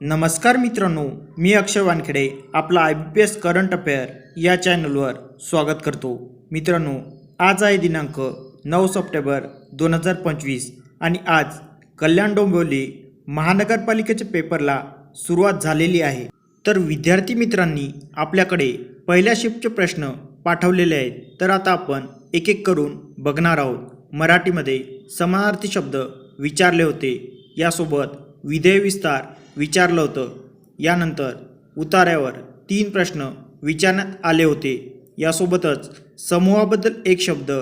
नमस्कार मित्रांनो, मी अक्षय वानखेडे आपला IBPS करंट अफेअर या चॅनलवर स्वागत करतो। मित्रांनो, आज आहे दिनांक 9 सप्टेंबर 2025 आणि आज कल्याण डोंबिवली महानगरपालिकेच्या पेपरला सुरुवात झालेली आहे। तर विद्यार्थी मित्रांनी आपल्याकडे पहिल्या शिफ्टचे प्रश्न पाठवलेले आहेत, तर आता आपण एक एक करून बघणार आहोत। मराठीमध्ये समानार्थी शब्द विचारले होते, यासोबत विधेय विस्तार विचारलं होतं। यानंतर उतार्यावर 3 प्रश्न विचारण्यात आले होते, यासोबतच समूहाबद्दल एक शब्द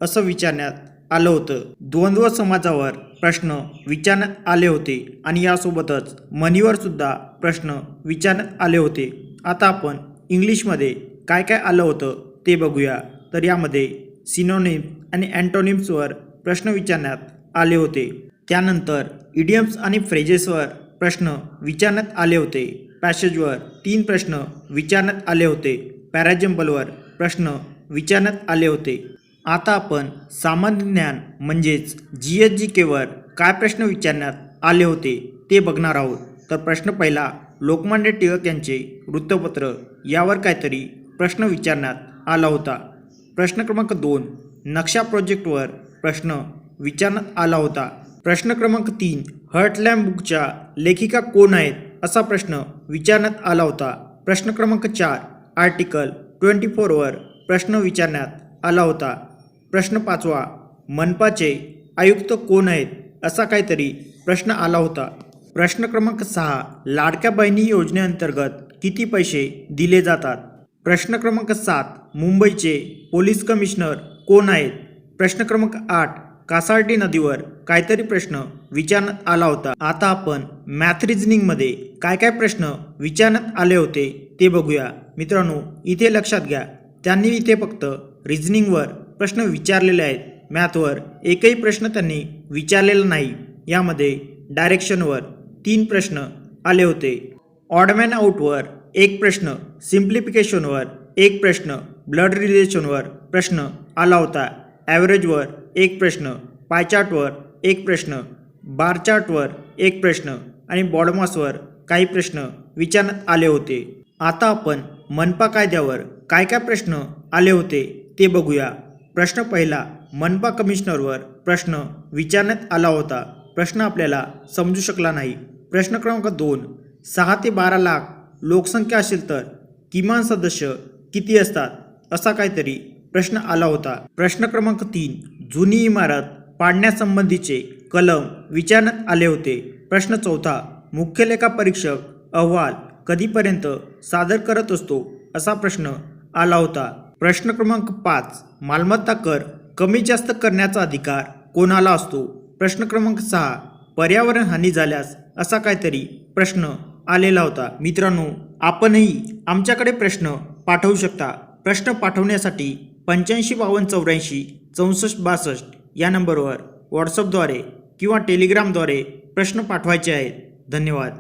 असं विचारण्यात आलं होतं। द्वंद्व समाजावर प्रश्न विचारण्यात आले होते आणि यासोबतच मनीवर सुद्धा प्रश्न विचारण्यात आले होते। आता आपण इंग्लिशमध्ये काय काय आलं होतं ते बघूया। तर यामध्ये सिनोनिम्स आणि अँटोनिम्सवर प्रश्न विचारण्यात आले होते। त्यानंतर इडियम्स आणि फ्रेजेसवर प्रश्न विचारण्यात आले होते। पॅसेजवर 3 प्रश्न विचारण्यात आले होते। पॅराजम्बलवर प्रश्न विचारण्यात आले होते। आता आपण सामान्य ज्ञान म्हणजेच GSGKवर काय प्रश्न विचारण्यात आले होते ते बघणार आहोत। तर प्रश्न पहिला, लोकमान्य टिळक यांचे वृत्तपत्र यावर काहीतरी प्रश्न विचारण्यात आला होता। प्रश्न क्रमांक 2, नक्षा प्रोजेक्टवर प्रश्न विचारण्यात आला होता। प्रश्न क्रमांक 3, हर्टलॅम्ब बुकच्या लेखिका कोण आहेत असा प्रश्न विचारण्यात आला होता। प्रश्न क्रमांक 4, आर्टिकल 24वर प्रश्न विचारण्यात आला होता। प्रश्न 5, मनपाचे आयुक्त कोण आहेत असा काहीतरी प्रश्न आला होता। प्रश्न क्रमांक 6, लाडक्या बहिणी योजनेअंतर्गत किती पैसे दिले जातात। प्रश्न क्रमांक 7, मुंबईचे पोलीस कमिशनर कोण आहेत। प्रश्न क्रमांक 8, कासारटी नदीवर काहीतरी प्रश्न विचारण्यात आला होता। आता आपण मॅथ रिझनिंगमध्ये काय काय प्रश्न विचारण्यात आले होते ते बघूया। मित्रांनो, इथे लक्षात घ्या, त्यांनी इथे फक्त रिझनिंगवर प्रश्न विचारलेले आहेत, मॅथवर एकही प्रश्न त्यांनी विचारलेला नाही। यामध्ये डायरेक्शनवर 3 प्रश्न आले होते। ऑडमॅन आउटवर 1 प्रश्न, सिम्प्लिफिकेशनवर 1 प्रश्न, ब्लड रिलेशनवर प्रश्न आला होता। ॲव्हरेजवर 1 प्रश्न, पायचार्टवर 1 प्रश्न, बार चार्टवर 1 प्रश्न आणि बॉडमासवर काही प्रश्न विचारण्यात आले होते। आता आपण मनपा कायद्यावर काय काय प्रश्न आले होते ते बघूया। प्रश्न पहिला, मनपा कमिशनरवर प्रश्न विचारण्यात आला होता। प्रश्न आपल्याला समजू शकला नाही। प्रश्न क्रमांक 2, 6 ते 12 लाख लोकसंख्या असेल तर किमान सदस्य किती असतात असा काहीतरी प्रश्न आला होता। प्रश्न क्रमांक 3, जुनी इमारत पाडण्यासंबंधीचे कलम विचारण्यात आले होते। प्रश्न 4, मुख्य लेखा परीक्षक अहवाल कधीपर्यंत सादर करत असतो असा प्रश्न आला होता। प्रश्न क्रमांक 5, मालमत्ता कर कमी जास्त करण्याचा अधिकार कोणाला असतो। प्रश्न क्रमांक 6, पर्यावरण हानी झाल्यास असा काहीतरी प्रश्न आलेला होता। मित्रांनो, आपणही आमच्याकडे प्रश्न पाठवू शकता। प्रश्न पाठवण्यासाठी 85 52 84 64 62 या नंबरवर व्हॉट्सअपद्वारे किंवा टेलिग्रामद्वारे प्रश्न पाठवायचे आहेत। धन्यवाद।